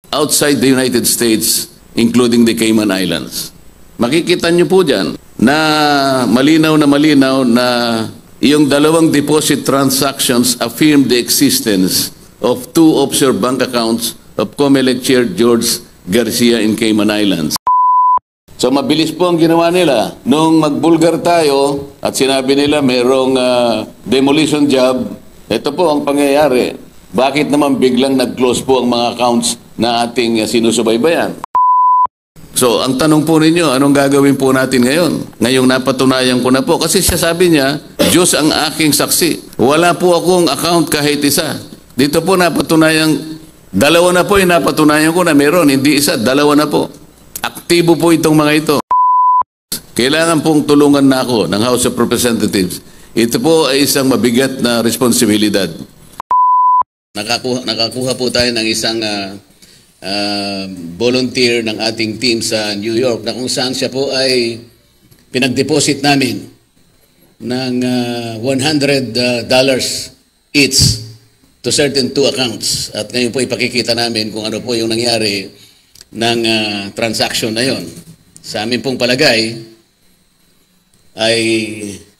outside the United States, including the Cayman Islands. Makikita niyo po dyan na malinaw na yung dalawang deposit transactions affirm the existence of two offshore bank accounts of COMELEC Chair George Garcia in Cayman Islands. So mabilis po ang ginawa nila. Nung magbulgar tayo at sinabi nila mayroong demolition job, ito po ang pangyayari. Bakit naman biglang nag-close po ang mga accounts na ating sinusubaybayan? So, ang tanong po ninyo, anong gagawin po natin ngayon? Ngayong napatunayan ko na po. Kasi siya sabi niya, Diyos ang aking saksi. Wala po akong account kahit isa. Dito po napatunayan, dalawa na po yung napatunayan ko na meron. Hindi isa, dalawa na po. Aktibo po itong mga ito. Kailangan pong tulungan na ako ng House of Representatives. Ito po ay isang mabigat na responsibilidad. Nakakuha po tayo ng isang volunteer ng ating team sa New York na kung saan siya po ay pinag-deposit namin ng $100 each to certain two accounts. At ngayon po ipakikita namin kung ano po yung nangyari ng transaction na yon. Sa amin pong palagay ay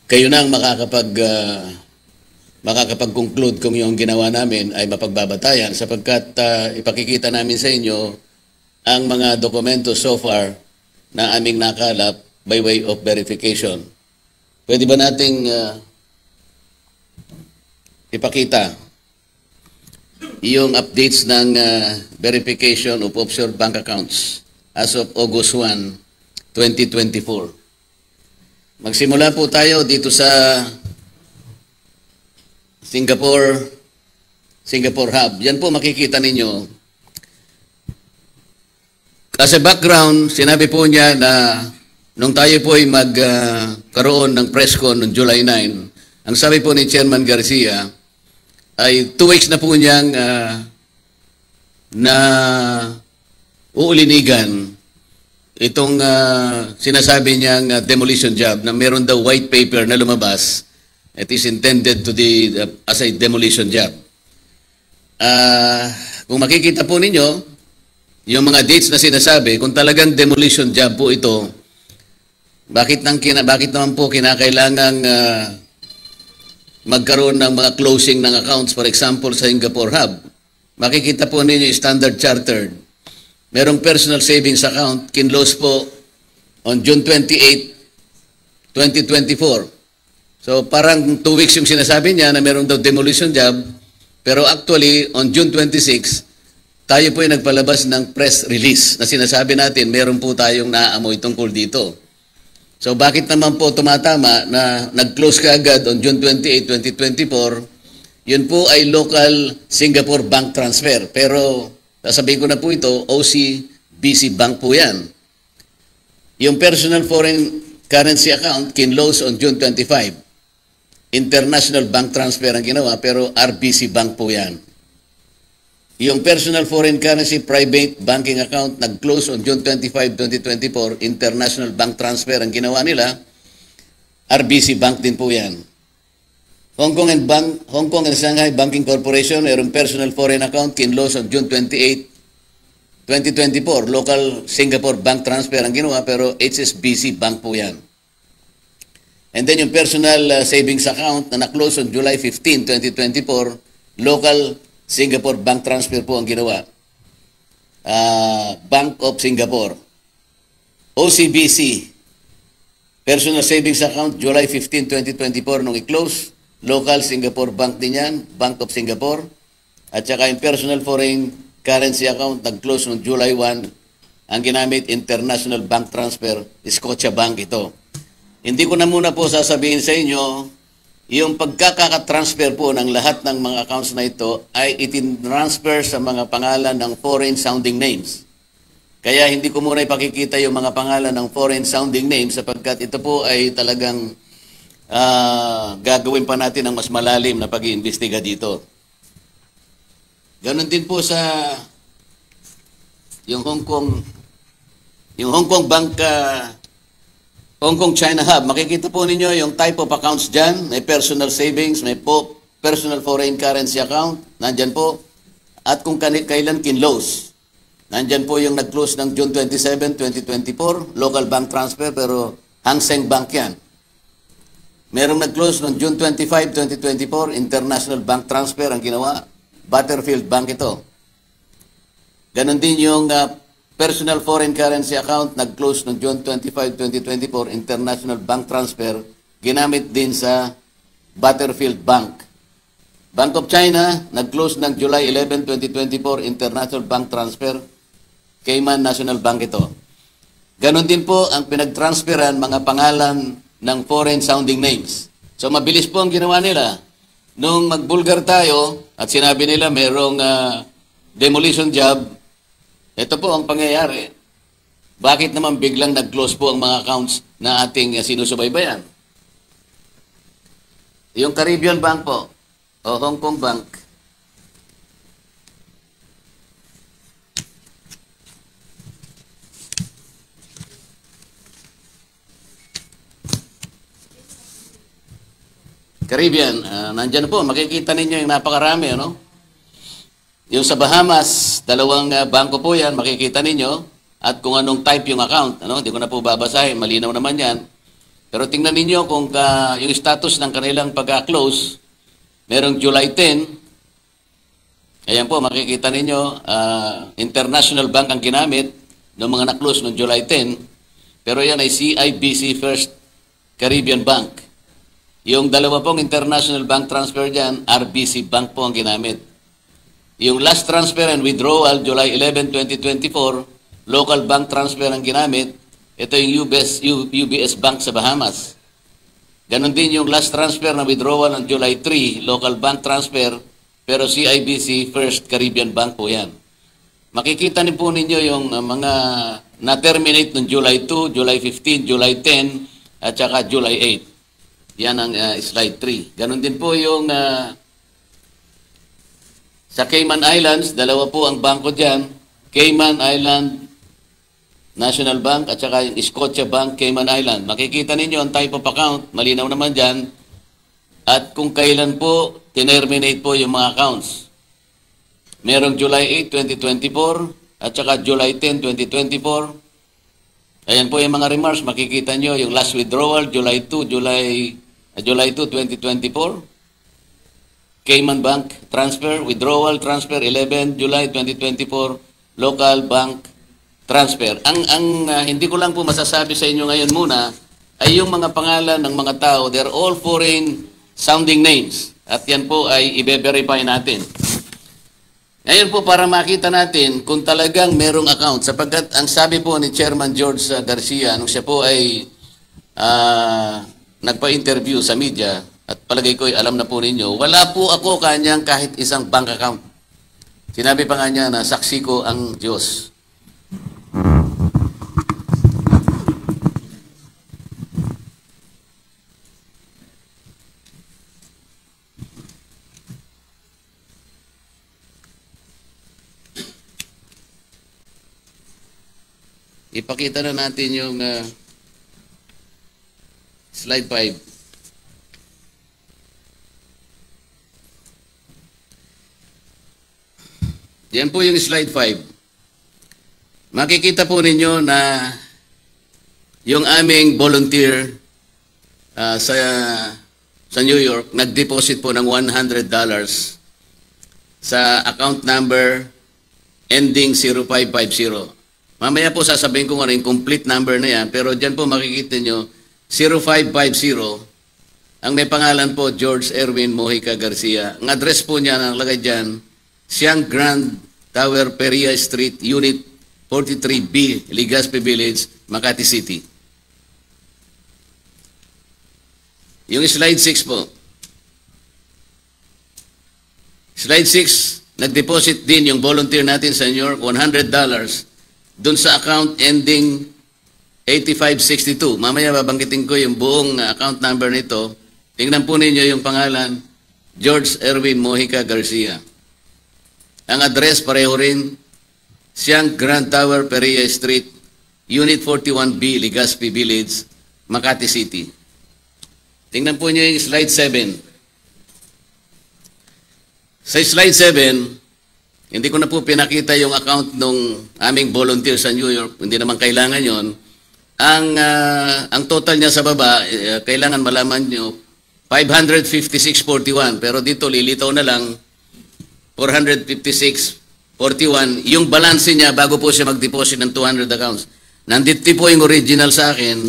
kayo nang makakapag-conclude kung yung ginawa namin ay mapagbabatayan sapagkat ipakikita namin sa inyo ang mga dokumento so far na aming nakalap by way of verification. Pwede ba nating ipakita yung updates ng verification of offshore bank accounts as of August 1, 2024? Magsimula po tayo dito sa Singapore Hub. Yan po makikita ninyo. As a background, sinabi po niya na nung tayo po ay magkaroon ng press con noong July 9, ang sabi po ni Chairman Garcia ay 2 weeks na po niyang na uulinigan itong sinasabi niyang demolition job na meron daw white paper na lumabas. It is intended to be as a demolition job. Kung makikita po ninyo, yung mga dates na sinasabi, kung talagang demolition job po ito, bakit naman po kinakailangang magkaroon ng mga closing ng accounts, for example, sa Singapore Hub? Makikita po ninyo yung Standard Chartered. Merong personal savings account, kinlose po on June 28, 2024. So parang 2 weeks yung sinasabi niya na meron daw demolition job, pero actually on June 26, tayo po ay nagpalabas ng press release na sinasabi natin meron po tayong naaamoy tungkol dito. So bakit naman po tumatama na nag-close ka agad on June 28, 2024, yun po ay local Singapore bank transfer. Pero sasabihin ko na po ito, OCBC Bank po yan. Yung personal foreign currency account kinlose on June 25. International bank transfer ang ginawa, pero RBC Bank po yan. Yung personal foreign currency private banking account nag-close on June 25, 2024, international bank transfer ang ginawa nila, RBC Bank din po yan. Hong Kong and Shanghai Banking Corporation, mayroong personal foreign account kinlose on June 28, 2024, local Singapore bank transfer ang ginawa, pero HSBC Bank po yan. And then yung personal savings account na na-close on July 15, 2024, local Singapore bank transfer po ang ginawa. Bank of Singapore. OCBC, personal savings account, July 15, 2024, nung i-close, local Singapore bank din yan, Bank of Singapore. At saka yung personal foreign currency account, nag-close noong July 1, ang ginamit international bank transfer, Scotiabank ito. Hindi ko na muna po sasabihin sa inyo, yung pagkakatransfer po ng lahat ng mga accounts na ito ay itinransfer sa mga pangalan ng foreign sounding names. Kaya hindi ko muna ipakikita yung mga pangalan ng foreign sounding names sapagkat ito po ay talagang gagawin pa natin ng mas malalim na pag-iimbestiga dito. Ganon din po sa yung Hong Kong Bank, Hong Kong China Hub. Makikita po ninyo yung type of accounts dyan. May personal savings, may personal foreign currency account. Nandyan po. At kung kailan kinlose. Nandyan po yung nag-close ng June 27, 2024, local bank transfer, pero Hang Seng Bank yan. Merong nag-close ng June 25, 2024, international bank transfer ang ginawa. Butterfield Bank ito. Ganon din yung personal foreign currency account, nag-close ng June 25, 2024, international bank transfer, ginamit din sa Butterfield Bank. Bank of China, nag-close ng July 11, 2024, international bank transfer, Cayman National Bank ito. Ganon din po ang pinag-transferan mga pangalan ng foreign sounding names. So mabilis po ang ginawa nila. Nung magbulgar tayo at sinabi nila mayroong demolition job, ito po ang pangyayari. Bakit naman biglang nag-close po ang mga accounts na ating sinusubaybayan? Yung Caribbean Bank po, o Hong Kong Bank, Caribbean, nandyan po, makikita ninyo yung napakarami, ano? Yung sa Bahamas, dalawang bangko po yan, makikita ninyo, at kung anong type yung account, ano? Hindi ko na po babasahin, malinaw naman yan. Pero tingnan ninyo kung yung status ng kanilang pagka-close, merong July 10, ayan po, makikita ninyo, International Bank ang ginamit ng mga na-close noong July 10, pero yan ay CIBC First Caribbean Bank. Yung dalawa pong international bank transfer dyan, RBC Bank po ang ginamit. Yung last transfer and withdrawal, July 11, 2024, local bank transfer ang ginamit. Ito yung UBS Bank sa Bahamas. Ganon din yung last transfer na withdrawal ng July 3, local bank transfer, pero CIBC First Caribbean Bank po yan. Makikita niyo po ninyo yung mga na-terminate ng July 2, July 15, July 10, at saka July 8. Yan ang slide 3. Ganon din po yung sa Cayman Islands, dalawa po ang bangko dyan. Cayman Island National Bank at saka yung Scotia Bank, Cayman Island. Makikita ninyo ang type of account, malinaw naman dyan. At kung kailan po, tinerminate po yung mga accounts. Merong July 8, 2024 at saka July 10, 2024. Ayan po yung mga remarks, makikita nyo yung last withdrawal, July 2, July 2024. Cayman Bank transfer, withdrawal transfer, 11 July 2024, local bank transfer. Ang hindi ko lang po masasabi sa inyo ngayon muna ay yung mga pangalan ng mga tao, they're all foreign sounding names. At yan po ay i-verify natin. Ngayon po para makita natin kung talagang merong account, sapagkat ang sabi po ni Chairman George Garcia nung siya po ay nagpa-interview sa media, at palagay ko ay alam na po ninyo, wala po ako kanyang kahit isang bank account. Sinabi pa nga niya na saksi ko ang Diyos. Ipakita na natin yung slide 5. Yan po yung slide 5. Makikita po ninyo na yung aming volunteer sa New York, nag-deposit po ng $100 sa account number ending 0550. Mamaya po sasabihin ko ano yung complete number na yan, pero dyan po makikita nyo 0550, ang may pangalan po George Erwin Mojica Garcia. Ang address po niya nakalagay dyan, Siang Grand Tower, Peria Street, Unit 43B, Legazpi Village, Makati City. Yung slide 6 po. Slide 6, nag-deposit din yung volunteer natin sa New York, $100 dun sa account ending 8562. Mamaya babanggitin ko yung buong account number nito. Tingnan po ninyo yung pangalan, George Erwin Mojica Garcia. Ang address pareho rin, Siang Grand Tower, Peria Street, Unit 41B, Legazpi Village, Makati City. Tingnan po nyo yung slide 7. Sa slide 7, Hindi ko na po pinakita yung account nung aming volunteer sa New York. Hindi naman kailangan yon. Ang total niya sa baba, kailangan malaman nyo, 556.41. Pero dito, lilitaw na lang, 456.41. Yung balance niya, bago po siya mag-deposit ng 200 accounts. Nandito po yung original sa akin,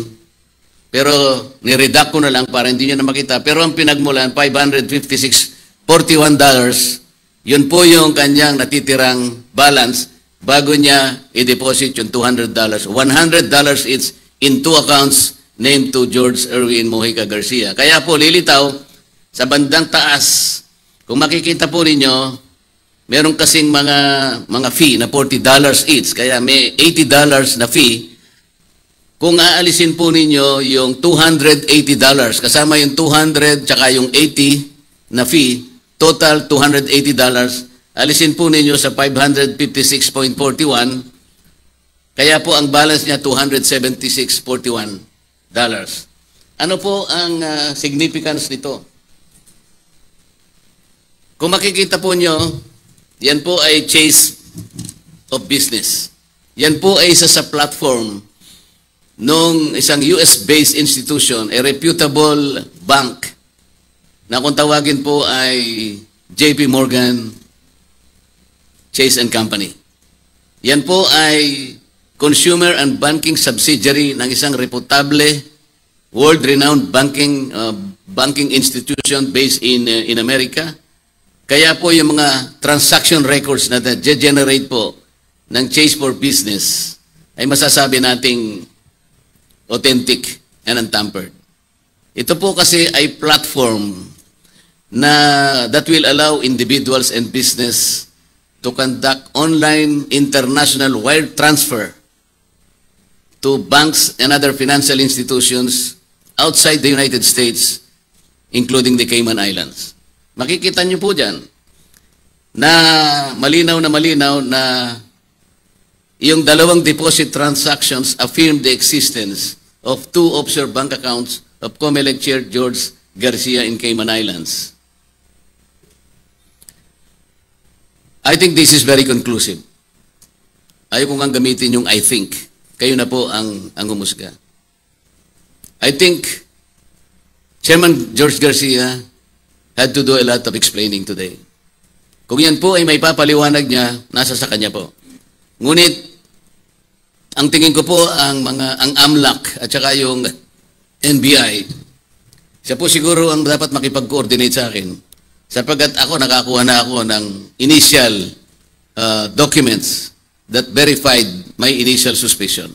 pero niredact ko na lang para hindi nyo na makita. Pero ang pinagmulan, $556.41. Yun po yung kanyang natitirang balance bago niya i-deposit yung $200. $100 each in 2 accounts named to George Erwin Mojica Garcia. Kaya po lilitaw sa bandang taas, kung makikita po ninyo, meron kasing mga fee na $40 each. Kaya may $80 na fee. Kung aalisin po ninyo yung $280, kasama yung 200 tsaka yung 80 na fee, total $280, alisin po ninyo sa 556.41, kaya po ang balance niya $276.41. Ano po ang significance nito? Kung makikita po nyo, yan po ay Chase of Business. Yan po ay isa sa platform nung isang US-based institution, a reputable bank, na kung tawagin po ay JP Morgan Chase and Company. Yan po ay consumer and banking subsidiary ng isang reputable, world-renowned banking institution based in America. Kaya po yung mga transaction records na generate po ng Chase for Business ay masasabi nating authentic and untampered. Ito po kasi ay platform that will allow individuals and business to conduct online international wire transfer to banks and other financial institutions outside the United States, including the Cayman Islands. Makikita niyo po dyan na malinaw na yung dalawang deposit transactions affirm the existence of 2 offshore bank accounts of COMELEC Chair George Garcia in Cayman Islands. I think this is very conclusive. Ayaw ko nga gamitin yung I think. Kayo na po ang humusga. I think Chairman George Garcia had to do a lot of explaining today. Kung yan po ay may papaliwanag niya, nasa sa kanya po. Ngunit, ang tingin ko po ang AMLAC at saka yung NBI, siya po siguro ang dapat makipag-coordinate sa akin sapagkat ako nakakuha na ako ng initial documents that verified my initial suspicion.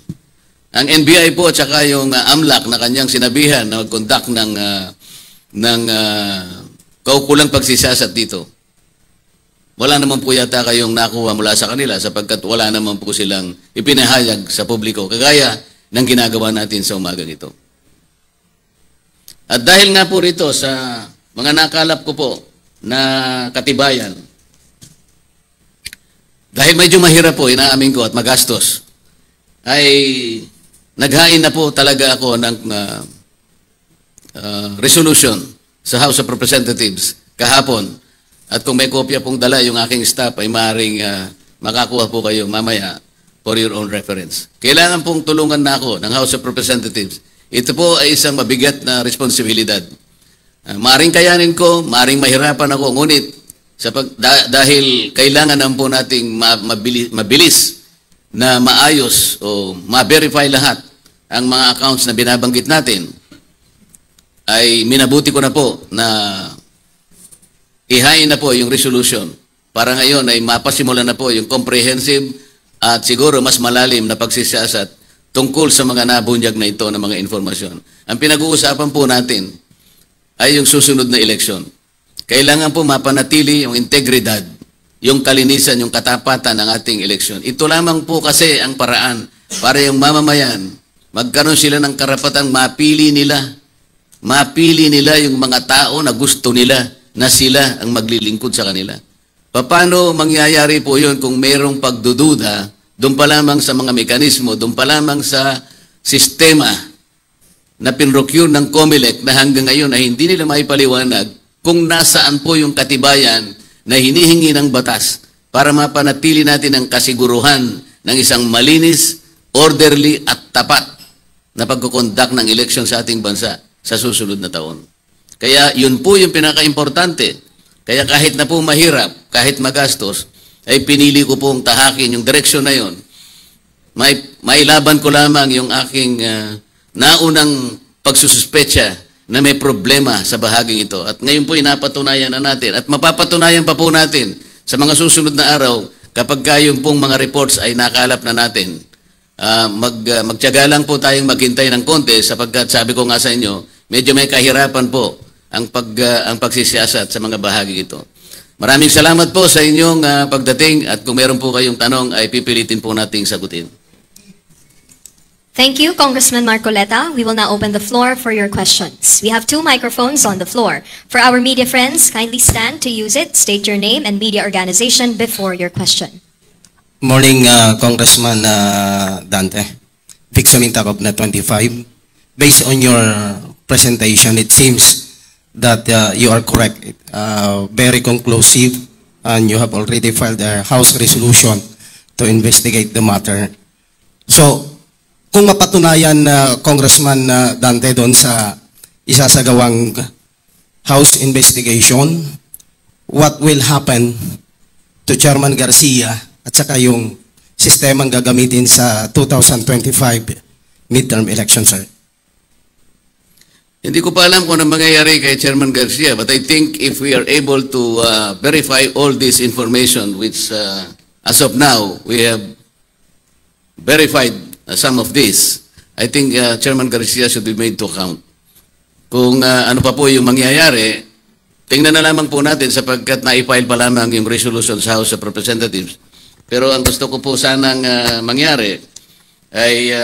Ang NBI po at saka yung AMLAC na kanyang sinabihan na mag-conduct ng kaukulang pagsisasat dito. Wala naman po yata kayong nakuha mula sa kanila sapagkat wala naman po silang ipinahayag sa publiko kagaya ng ginagawa natin sa umagang ito. At dahil nga po rito sa mga nakalap ko po na katibayan, dahil medyo mahirap po, inaamin ko at magastos, ay naghain na po talaga ako ng resolution sa House of Representatives kahapon. At kung may kopya pong dala yung aking staff ay maaaring makakuha po kayo mamaya for your own reference. Kailangan pong tulungan na ako ng House of Representatives. Ito po ay isang mabigat na responsibilidad. Maaaring kayanin ko, maaaring mahirapan ako, ngunit dahil kailangan naman po nating mabilis na maayos o ma-verify lahat ang mga accounts na binabanggit natin, ay minabuti ko na po na ihain na po yung resolution para ngayon ay mapasimulan na po yung comprehensive at siguro mas malalim na pagsisiyasat tungkol sa mga nabunyag na ito ng mga informasyon. Ang pinag-uusapan po natin ay yung susunod na eleksyon. Kailangan po mapanatili yung integridad, yung kalinisan, yung katapatan ng ating eleksyon. Ito lamang po kasi ang paraan para yung mamamayan, magkaroon sila ng karapatang mapili nila yung mga tao na gusto nila na sila ang maglilingkod sa kanila. Paano mangyayari po yun kung mayroong pagdududa doon pa lamang sa mga mekanismo, doon pa lamang sa sistema na pinrocure ng COMELEC na hanggang ngayon ay hindi nila maipaliwanag kung nasaan po yung katibayan na hinihingi ng batas para mapanatili natin ang kasiguruhan ng isang malinis, orderly at tapat na pagkukondak ng eleksyon sa ating bansa sa susunod na taon. Kaya yun po yung pinaka-importante. Kaya kahit na po mahirap, kahit magastos, ay pinili ko pong tahakin yung direksyon na yun. May laban ko lamang yung aking naunang pagsususpecha na may problema sa bahaging ito. At ngayon po inapatunayan na natin at mapapatunayan pa po natin sa mga susunod na araw kapag yung pong mga reports ay nakalap na natin. Magtiyaga lang po tayong maghintay ng konti sapagkat sabi ko nga sa inyo, medyo may kahirapan po ang pagsisiyasat sa mga bahagi ito. Maraming salamat po sa inyong pagdating at kung meron po kayong tanong ay pipilitin po nating sagutin. Thank you, Congressman Marcoleta. We will now open the floor for your questions. We have 2 microphones on the floor. For our media friends, kindly stand to use it. State your name and media organization before your question. Morning, Congressman Dante. Vic Samintacob na 25. Based on your presentation, it seems that you are correct. Very conclusive, and you have already filed a House resolution to investigate the matter. So, kung mapatunayan Congressman Dante doon sa isasagawang House investigation, what will happen to Chairman Garcia at saka yung sistemang gagamitin sa 2025 midterm election, sir? Hindi ko pa alam kung ano mangyayari kay Chairman Garcia, but I think if we are able to verify all this information, which as of now we have verified some of this, I think Chairman Garcia should be made to account. Kung ano pa po yung mangyayari, tingnan na lamang po natin sapagkat na-file pa lamang yung resolution sa House of Representatives. Pero ang gusto ko po sanang mangyari ay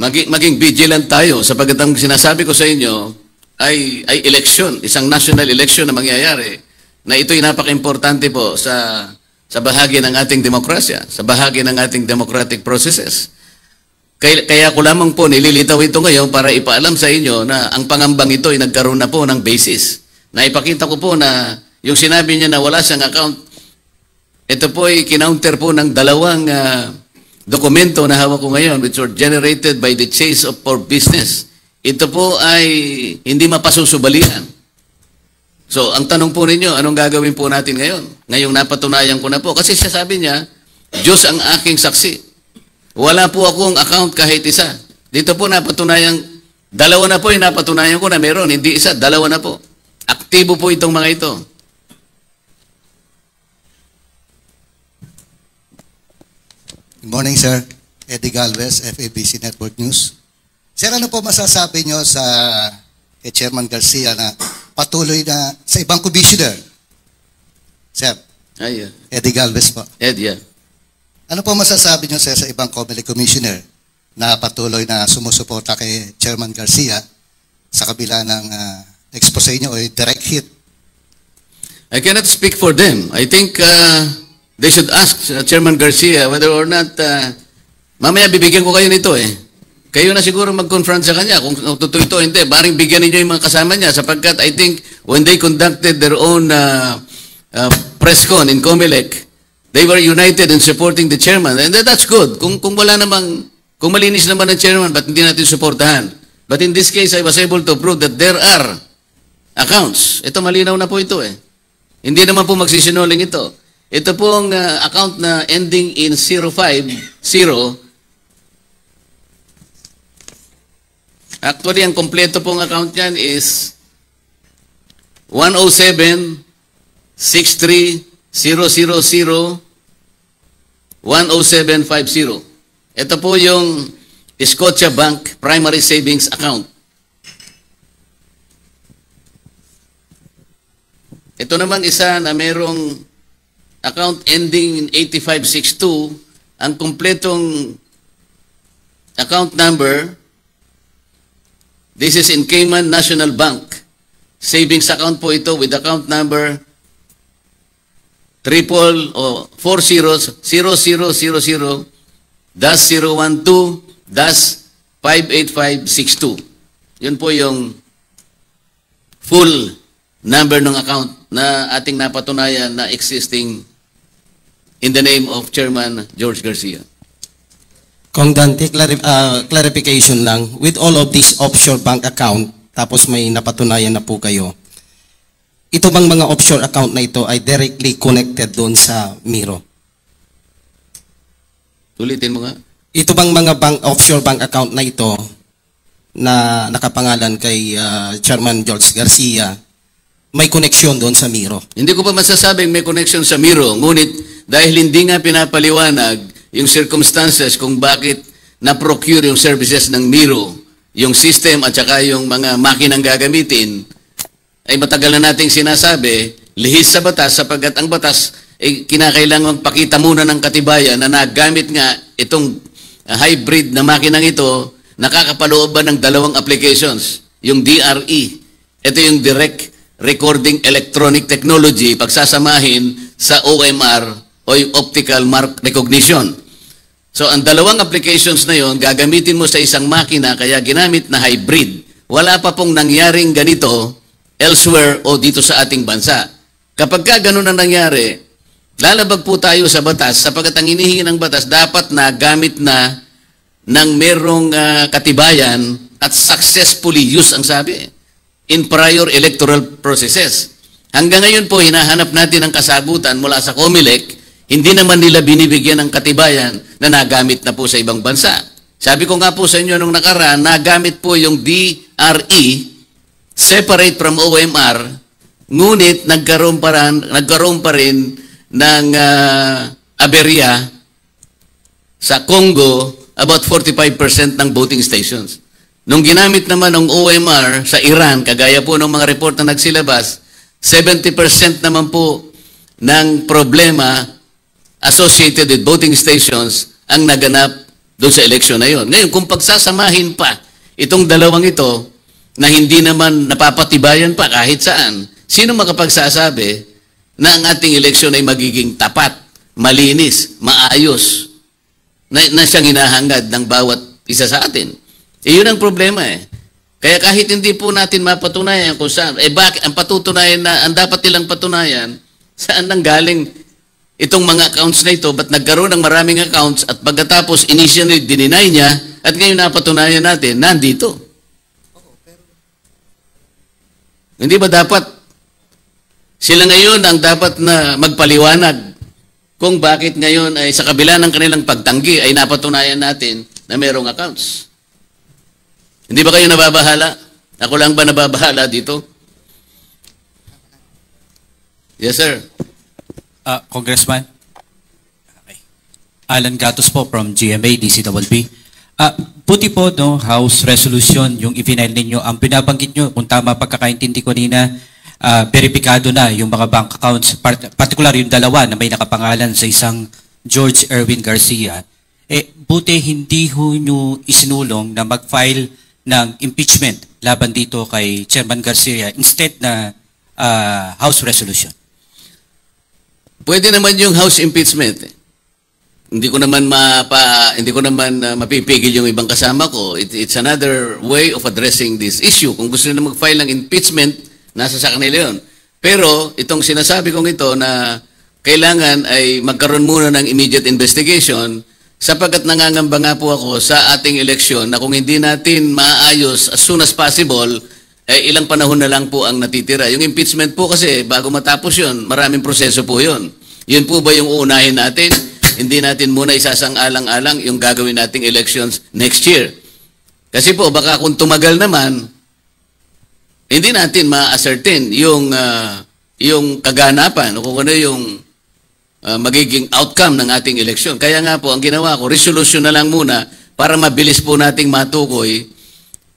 maging vigilant tayo sapagkat ang sinasabi ko sa inyo ay election, isang national election na mangyayari na ito'y napaka-importante po sa bahagi ng ating demokrasya, sa bahagi ng ating democratic processes. Kaya ko lamang po nililitaw ito ngayon para ipaalam sa inyo na ang pangambang ito ay nagkaroon na po ng basis. Na ipakita ko po na yung sinabi niya na wala siyang account, ito po ay kinounter po ng dalawang dokumento na hawak ko ngayon which were generated by the Chase of for Business. Ito po ay hindi mapasusubalian. So, ang tanong po ninyo, anong gagawin po natin ngayon? Ngayong napatunayan ko na po. Kasi siya sabi niya, Diyos ang aking saksi. Wala po akong account kahit isa. Dito po napatunayan, dalawa na po yung napatunayan ko na meron. Hindi isa, dalawa na po. Aktibo po itong mga ito. Good morning, sir. Eddie Galvez, FABC Network News. Sir, ano po masasabi nyo sa kay Chairman Garcia na patuloy na sa ibang commissioner? Sir, Eddie Galvez po. Ed, yeah. Ano po masasabi nyo, sir, sa ibang COMELEC commissioner na patuloy na sumusuporta kay Chairman Garcia sa kabila ng expose nyo o direct hit? I cannot speak for them. I think they should ask Chairman Garcia whether or not, mamaya bibigyan ko kayo nito eh. Kayo na siguro mag-confront sa kanya kung totoo ito, hindi. Baring bigyan ninyo yung mga kasama niya sapagkat I think when they conducted their own press con in COMELEC, they were united in supporting the chairman. And that's good. Kung wala namang, kung malinis naman ang chairman, ba't hindi natin suportahan? But in this case, I was able to prove that there are accounts. Ito malinaw na po ito eh. Hindi naman po magsisinungaling ito. Ito pong account na ending in 050. Actually, ang kompleto pong account yan is 107-63-000-10750. Ito po yung Scotia Bank Primary Savings Account. Ito naman isa na merong account ending in 8562. Ang kompletong account number, this is in Cayman National Bank. Savings account po ito with account number 400000-012-58562. Yun po yung full number ng account na ating napatunayan na existing in the name of Chairman George Garcia. Kung Dante, clarification lang, with all of these offshore bank account, tapos may napatunayan na po kayo, ito bang mga offshore account na ito ay directly connected doon sa Miro? Ulitin mo nga. Ito bang mga offshore bank account na ito na nakapangalan kay Chairman George Garcia, may connection doon sa Miro? Hindi ko pa masasabing may connection sa Miro, ngunit dahil hindi nga pinapaliwanag yung circumstances kung bakit na-procure yung services ng Miro, yung system at saka yung mga makinang gagamitin, ay matagal na nating sinasabi, lihis sa batas sapagkat ang batas ay kinakailangan magpakita muna ng katibayan na nagamit nga itong hybrid na makinang ito, nakakapalooban ng dalawang applications, yung DRE, ito yung Direct Recording Electronic Technology, pagsasamahin sa OMR o yung Optical Mark Recognition. So ang dalawang applications na yon gagamitin mo sa isang makina kaya ginamit na hybrid. Wala pa pong nangyaring ganito elsewhere o dito sa ating bansa. Kapag ka ganun ang nangyari, lalabag po tayo sa batas sapagkat ang hinihingi ng batas dapat na gamit na ng merong katibayan at successfully used ang sabi in prior electoral processes. Hanggang ngayon po hinahanap natin ang kasagutan mula sa COMELEC, hindi naman nila binibigyan ng katibayan na nagamit na po sa ibang bansa. Sabi ko nga po sa inyo nung nakaraan, nagamit po yung DRE separate from OMR, ngunit nagkaroon pa rin ng aberya sa Congo about 45% ng voting stations. Nung ginamit naman ng OMR sa Iran, kagaya po ng mga report na nagsilabas, 70% naman po ng problema associated with voting stations ang naganap doon sa eleksyon na yon. Ngayon, kung pagsasamahin pa itong dalawang ito, na hindi naman napapatibayan pa kahit saan, sino makapagsasabi na ang ating eleksyon ay magiging tapat, malinis, maayos, na siyang hinahangad ng bawat isa sa atin? Yun ang problema eh. Kaya kahit hindi po natin mapatunayan kung saan, bakit ang patutunayan na, ang dapat nilang patunayan, saan nang galing itong mga accounts na ito, ba't nagkaroon ng maraming accounts at pagkatapos initially dininay niya at ngayon napatunayan natin, nandito. Hindi ba dapat sila ngayon ang dapat na magpaliwanag kung bakit ngayon ay sa kabila ng kanilang pagtanggi ay napatunayan natin na merong accounts? Hindi ba kayo nababahala? Ako lang ba nababahala dito? Yes, sir. Congressman. Okay. Alan Gatos po from GMA, DCWB. Puti po, no, House Resolution, yung i-final ninyo, ang binabanggit nyo, kung tama pagkakaintindi ko nina, verifikado na yung mga bank accounts, particular yung dalawa na may nakapangalan sa isang George Erwin Garcia. Buti hindi ho nyo isinulong na mag-file ng impeachment laban dito kay Chairman Garcia instead na House Resolution. Pwede naman yung House impeachment. Hindi ko naman mapipigil yung ibang kasama ko. It's another way of addressing this issue. Kung gusto nila mag-file ng impeachment, nasa sa kanila yun. Pero itong sinasabi kong ito na kailangan ay magkaroon muna ng immediate investigation sapagkat nangangamba nga po ako sa ating eleksyon na kung hindi natin maayos as soon as possible, ilang panahon na lang po ang natitira. Yung impeachment po kasi bago matapos yun, maraming proseso po yun. Yun po ba yung uunahin natin? Hindi natin muna isasang-alang-alang yung gagawin nating elections next year. Kasi po, baka kung tumagal naman, hindi natin ma-ascertain yung kaganapan o kung ano yung magiging outcome ng ating eleksyon. Kaya nga po, ang ginawa ko, resolution na lang muna para mabilis po nating matukoy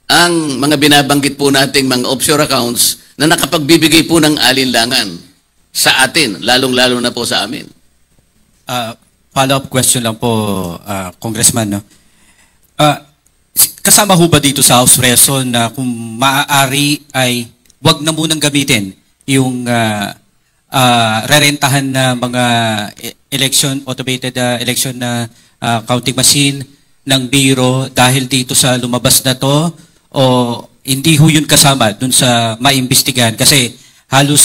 ang mga binabanggit po nating mga offshore accounts na nakapagbibigay po ng alinlangan sa atin, lalong-lalo na po sa amin. Follow-up question lang po, Congressman. No? Kasama ho ba dito sa House Reso na kung maaari ay wag na munang gamitin yung rerentahan na mga automated election na counting machine ng Biro dahil dito sa lumabas na to o hindi ho yun kasama dun sa maimbestigahan? Kasi halos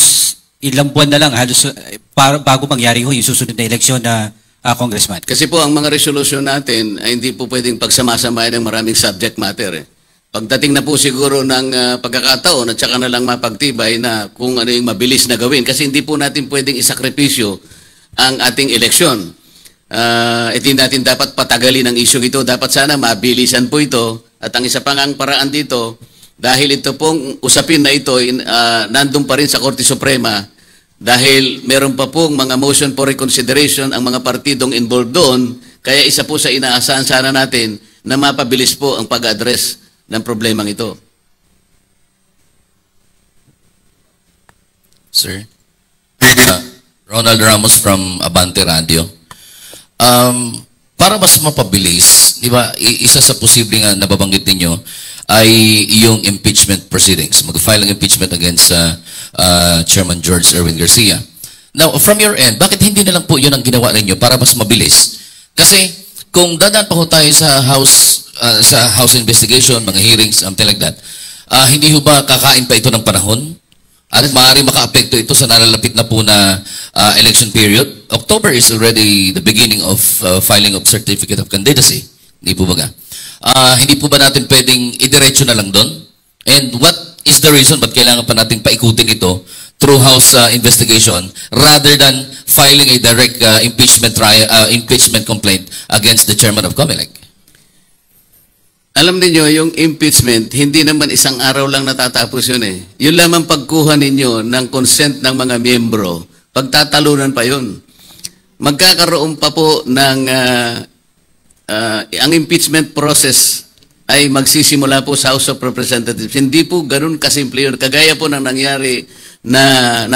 ilang buwan na lang, halos bago mangyari ho yung susunod na eleksyon na Congressman. Kasi po ang mga resolution natin ay hindi po pwedeng pagsamasamahin ng maraming subject matter. Pagdating na po siguro ng pagkakataon at saka na lang mapagtibay na kung ano yung mabilis na gawin. Kasi hindi po natin pwedeng isakripisyo ang ating eleksyon. Hindi natin dapat patagalin ang issue ito. Dapat sana mabilisan po ito. At ang isa pang ang paraan dito, dahil ito pong usapin na ito, nandun pa rin sa Korte Suprema, dahil meron pa pong mga motion for reconsideration ang mga partidong involved doon, kaya isa po sa inaasahan sana natin na mapabilis po ang pag-address ng problemang ito. Sir? Ronald Ramos from Abante Radio. Para mas mapabilis, di ba, isa sa posibleng nababanggit ninyo ay yung impeachment proceedings. Mag-file ng impeachment against Chairman George Erwin Garcia. Now, from your end, bakit hindi na lang po yun ang ginawa ninyo para mas mabilis? Kasi kung dadaan pa ho tayo sa House investigation, mga hearings, something like that, hindi ho ba kakain pa ito ng panahon? At maaari maka-apekto ito sa nalalapit na po na election period. October is already the beginning of filing of certificate of candidacy. Hindi po ba? Hindi po ba natin pwedeng idiretso na lang doon? And what is the reason ba't kailangan pa natin paikutin ito through House investigation rather than filing a direct impeachment complaint against the chairman of COMELEC? Alam niyo yung impeachment, hindi naman isang araw lang natatapos yun eh. Yun lamang pagkuha ninyo ng consent ng mga miyembro, pagtatalunan pa yun. Magkakaroon pa po ng, ang impeachment process ay magsisimula po sa House of Representatives. Hindi po ganun kasimple yun. Kagaya po ng nangyari na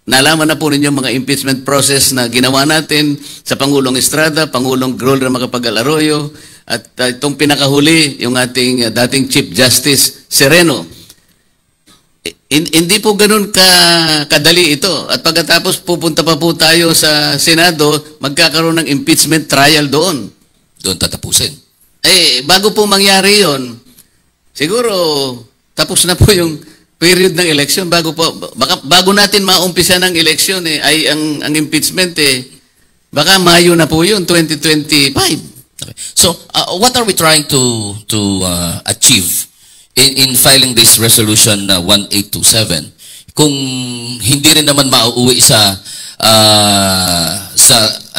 nalaman na po ninyo mga impeachment process na ginawa natin sa Pangulong Estrada, Pangulong Gloria Macapagal-Arroyo, at itong pinakahuli, yung ating dating Chief Justice Sereno. Hindi po ganun kadali ito. At pagkatapos pupunta pa po tayo sa Senado, magkakaroon ng impeachment trial doon. Doon tatapusin. Bago po mangyari yon, siguro tapos na po yung period ng election. Bago natin maumpisa ng election, ay ang impeachment, baka Mayo na po yun, 2025. Okay. So, what are we trying to achieve in filing this resolution 1827 kung hindi rin naman mauuwi sa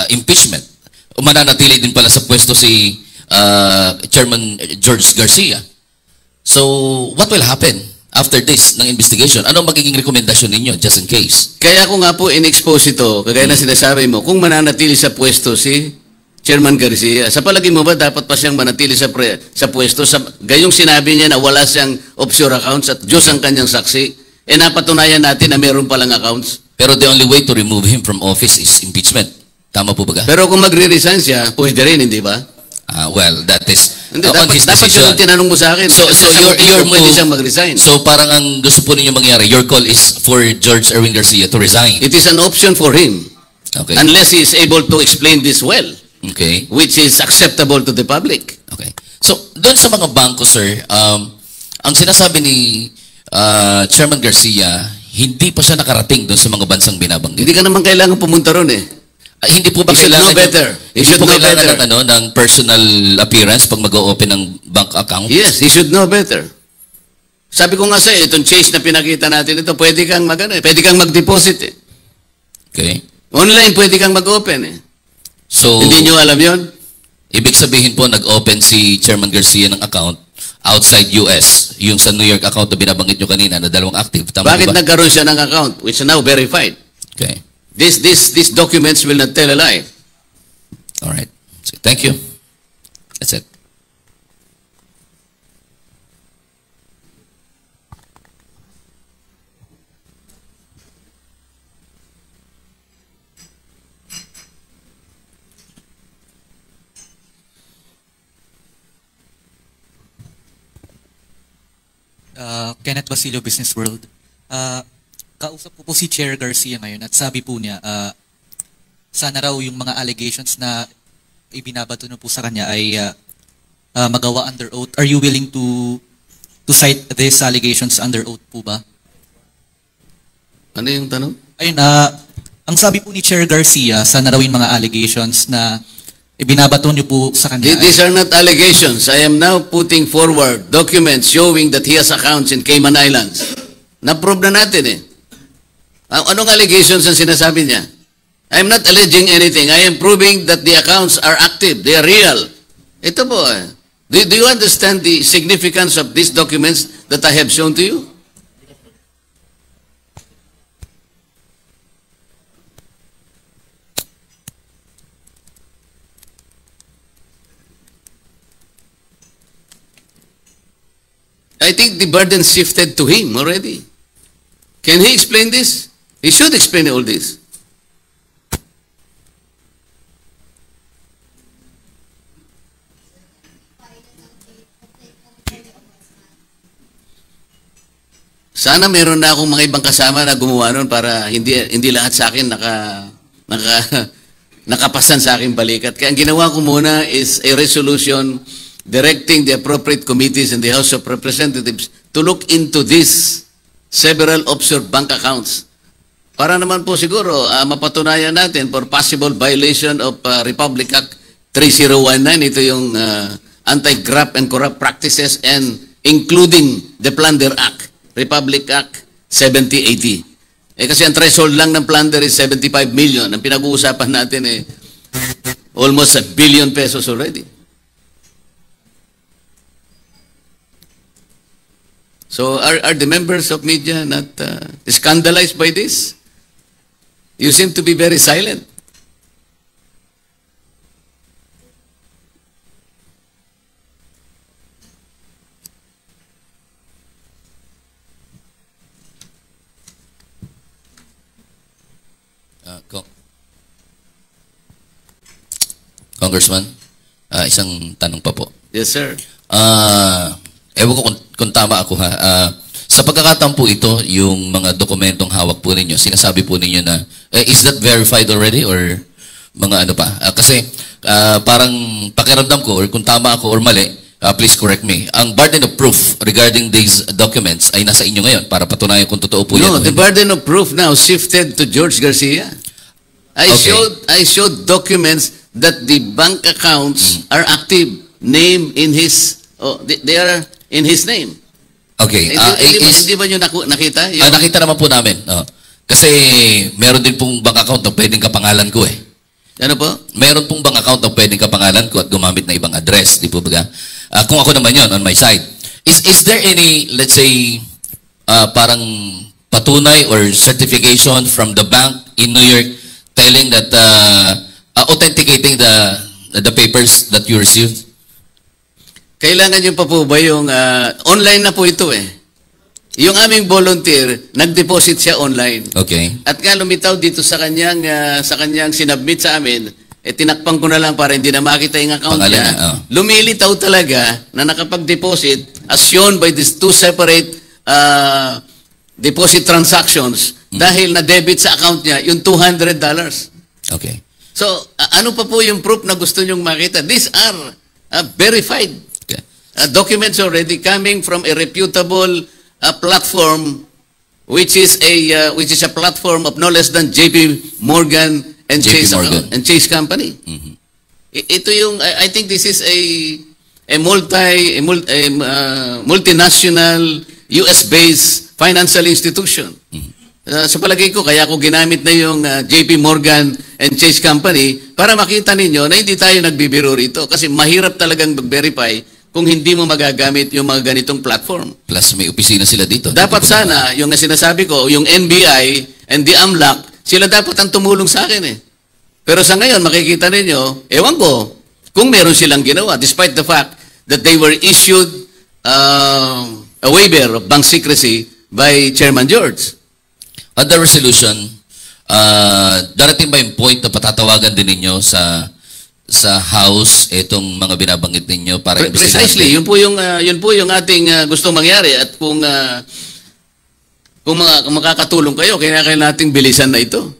impeachment? Mananatili din pala sa pwesto si Chairman George Garcia. So, what will happen after this ng investigation? Ano magiging rekomendasyon ninyo just in case? Kaya ko nga po in-expose ito, kagaya na sinasabi mo, kung mananatili sa pwesto si Chairman Garcia, sa palagi mo ba dapat pa siyang manatili sa pwesto? Gayong sinabi niya na wala siyang offshore accounts at Diyos ang kanyang saksi, napatunayan natin na meron palang accounts. Pero the only way to remove him from office is impeachment. Tama po ba? Pero kung magre-resign siya, pwede rin, hindi ba? Well, that is Hindi, on his dapat decision. yung tinanong mo sa akin. So your pwede siyang mag-resign. So parang ang gusto po ninyo mangyari, your call is for George Erwin Garcia to resign. It is an option for him. Okay. Unless he is able to explain this well. Okay. Which is acceptable to the public. Okay. So, doon sa mga bangko, sir, ang sinasabi ni Chairman Garcia, hindi pa siya nakarating doon sa mga bansang binabanggit. Hindi ka naman kailangan pumunta ron Hindi po ba You should kailangan know better. You Hindi should po know kailangan better. ng personal appearance pag mag-open ng bank account? Yes, he should know better. Sabi ko nga sa'yo, itong chase na pinakita natin ito, pwede kang pwede kang mag-deposit Okay. Online, pwede kang mag-open So, Hindi nyo alam yon? ibig sabihin po, nag-open si Chairman Garcia ng account outside US, yung sa New York account na binabanggit nyo kanina na dalawang active. Tama Bakit ba? nagkaroon siya ng account which is now verified? Okay. These documents will not tell a lie. All right. So, thank you. That's it. Kenneth Basilio, Business World. Kausap ko po si Chair Garcia ngayon at sabi po niya, sana raw yung mga allegations na ibinabato na po sa kanya ay magawa under oath. Are you willing to cite these allegations under oath po ba? Ano yung tanong? Ayun, ang sabi po ni Chair Garcia, sana raw yung mga allegations na ibinabato niyo po sa kanya. These are not allegations. I am now putting forward documents showing that he has accounts in Cayman Islands. Na-prove na natin eh. Anong allegations ang sinasabi niya? I am not alleging anything. I am proving that the accounts are active. They are real. Ito po eh. Do you understand the significance of these documents that I have shown to you? I think the burden shifted to him already. Can he explain this? He should explain all this. Sana meron na akong mga ibang kasama na gumawa nun para hindi lahat sa akin nakapasan sa aking balikat. Kaya ang ginawa ko muna is a resolution directing the appropriate committees in the House of Representatives to look into this several offshore bank accounts. Para naman po siguro mapatunayan natin for possible violation of Republic Act 3019. Ito yung Anti-Graft and Corrupt Practices and including the Plunder Act. Republic Act 7080. Kasi ang threshold lang ng plunder is 75 million. Ang pinag-uusapan natin almost $1 billion pesos already. So are the members of media not scandalized by this? You seem to be very silent. Congressman, isang tanong pa po. Yes, sir. Ewan ko kung tama ako ha. Sa pagkakataon po ito, yung mga dokumentong hawak po ninyo, sinasabi po ninyo na, is that verified already or mga ano pa? Kasi parang pakiramdam ko, or kung tama ako or mali, please correct me. Ang burden of proof regarding these documents ay nasa inyo ngayon para patunayan kung totoo po yan. No, the burden of proof now shifted to George Garcia. I showed documents that the bank accounts are active, name in his, they are in his name. Okay. Hindi ba nyo nakita? Nakita naman po namin. Kasi meron din pong bank account na pwedeng kapangalan ko eh. Ano po? Meron pong bank account na pwedeng kapangalan ko at gumamit na ibang address. Di po ba? Kung ako naman yon on my side. Is there any, let's say, parang patunay or certification from the bank in New York telling that, authenticating the papers that you received? Kailangan nyo pa po ba yung, online na po ito eh. Yung aming volunteer, nag-deposit siya online. Okay. At nga lumitaw dito sa kanyang sinubmit sa amin, tinakpan ko na lang para hindi na makita yung account Pangalan niya. na, Lumilitaw talaga na nakapag-deposit as shown by these two separate deposit transactions dahil na-debit sa account niya yung $200. Okay. So, ano pa po yung proof na gusto nyong makita? These are verified documents already coming from a reputable platform which is a platform of no less than JP Morgan and JP Morgan. Chase Company. Mhm. Ito yung I think this is a multinational US-based financial institution. Sa palagay ko, kaya ko ginamit na yung JP Morgan and Chase Company para makita ninyo na hindi tayo nagbibiro rito. Kasi mahirap talagang mag-verify kung hindi mo magagamit yung mga ganitong platform. Plus may opisina sila dito. Dapat sana, yung sinasabi ko, yung NBI and the AMLAC, sila dapat ang tumulong sa akin eh. Pero sa ngayon, makikita ninyo, ewan ko, kung meron silang ginawa, despite the fact that they were issued a waiver of bank secrecy by Chairman George. On the resolution, darating ba yung point na patatawagan din ninyo sa House itong mga binabanggit ninyo para Precisely, yun po yung ating gustong mangyari at kung makakatulong kayo, kailangan nating bilisan na ito.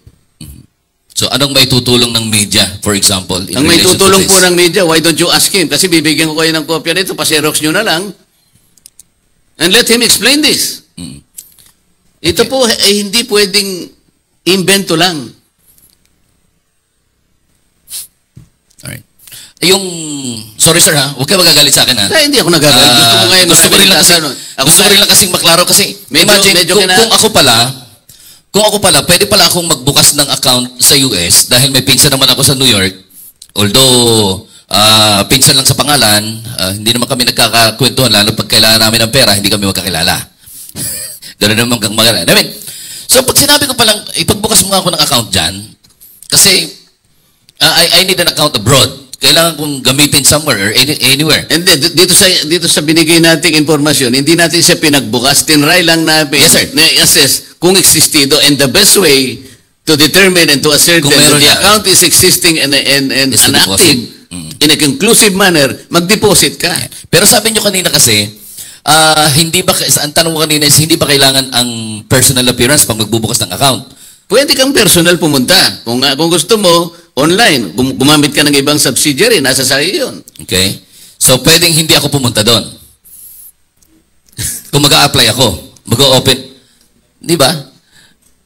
So anong may tutulong ng media, for example? Ang may tutulong po ng media, why don't you ask him? Kasi bibigyan ko kayo ng kopya nito, pa-xerox nyo na lang. And let him explain this. Ito po ay hindi pwedeng invento lang. Alright. Yung, sorry sir ha, huwag kayo magagalit sa akin ha. Kaya hindi ako nagagalit. Gusto mo ngayon gusto ko rin lang kasi, Ako gusto ko rin lang kasing maklaro kasi imagine kung ako pala, pwede pala akong magbukas ng account sa US dahil may pinsan naman ako sa New York. Although pinsan lang sa pangalan, hindi naman kami nagkakakwentuhan lalo pag kailangan namin ng pera, hindi kami magkakilala. Doon naman kang magkakilala. I mean, so pag sinabi ko palang ipagbukas mo nga ako ng account dyan, kasi I need an account abroad. Kailangan kong gamitin somewhere or anywhere. And then, dito sa binigay nating informasyon, hindi natin siya pinagbukas, tinry lang natin Yes, sir. na-assess kung existido, and the best way to determine and to ascertain Kung that meron the na, account is existing and is to active deposit. in a conclusive manner, mag-deposit ka. Pero sabi nyo kanina kasi, hindi ba, ang tanong mo kanina is, hindi ba kailangan ang personal appearance pag magbubukas ng account? Pwede kang personal pumunta. Kung gusto mo, online, gumamit ka ng ibang subsidiary, nasa sa'yo yun. Okay? So, pwedeng hindi ako pumunta doon. Kung mag-a-apply ako, mag-o-open, di ba?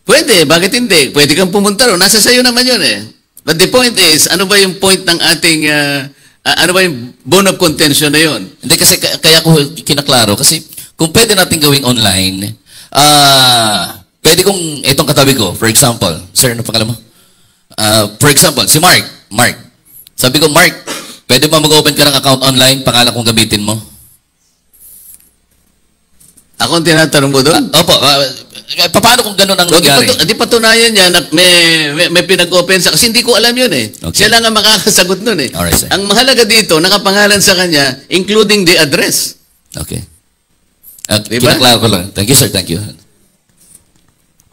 Pwede, bakit hindi? Pwede kang pumunta ron, nasa sa'yo naman yun eh. But the point is, ano ba yung point ng ating, ano ba yung bone of contention na yun? Hindi kasi, kaya ko kinaklaro, kasi kung pwede natin gawing online, pwede kong, itong katabi ko, for example, sir, ano pangalan mo? For example, si Mark. Sabi ko, Mark, pwede ba mag-open ka ng account online, pangalan kong gamitin mo? Ako ang tinatanong mo doon? Opo. Paano kung ganun ang So, nangyari? di patunayan niya na may pinag-open sa, kasi hindi ko alam yun eh. Okay. Siya lang ang makakasagot nun eh. Alright, sir. Ang mahalaga dito, nakapangalan sa kanya, including the address. Okay. Diba? Kinaklaro ko lang. Thank you, sir. Thank you.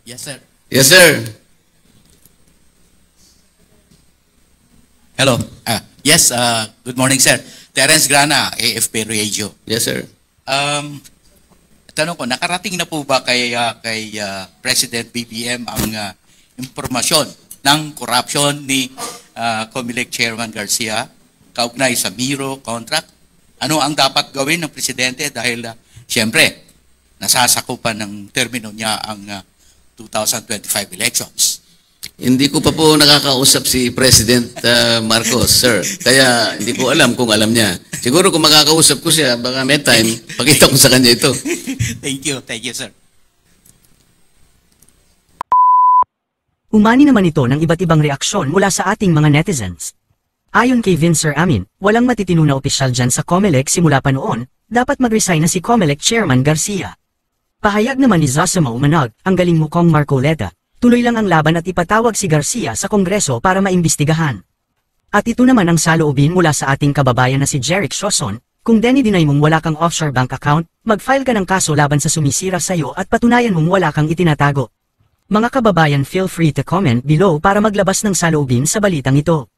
Yes, sir. Yes, sir. Hello. Yes, good morning, sir. Terence Grana, AFP Radio. Yes, sir. Tanong ko, nakarating na po ba kay President BBM ang impormasyon ng corruption ni COMELEC Chairman Garcia kaugnay sa Miro contract? Ano ang dapat gawin ng Presidente dahil siyempre, nasasakupan ng termino niya ang 2025 elections? Hindi ko pa po nakakausap si President Marcos, sir. Kaya hindi ko alam kung alam niya. Siguro kung makakausap ko siya, baka may time, pakita ko sa kanya ito. Thank you, sir. Umani naman ito ng iba't ibang reaksyon mula sa ating mga netizens. Ayon kay Vincer Amin, walang matitino na opisyal dyan sa COMELEC simula pa noon, dapat mag-resign na si COMELEC Chairman Garcia. Pahayag naman ni Zosimo Manag, ang galing mo Kong Marcoleta, tuloy lang ang laban at ipatawag si Garcia sa Kongreso para maimbestigahan. At ito naman ang saloobin mula sa ating kababayan na si Jeric Soson, kung deny mong wala kang offshore bank account, mag-file ka ng kaso laban sa sumisira sa'yo at patunayan mong wala kang itinatago. Mga kababayan, feel free to comment below para maglabas ng saloobin sa balitang ito.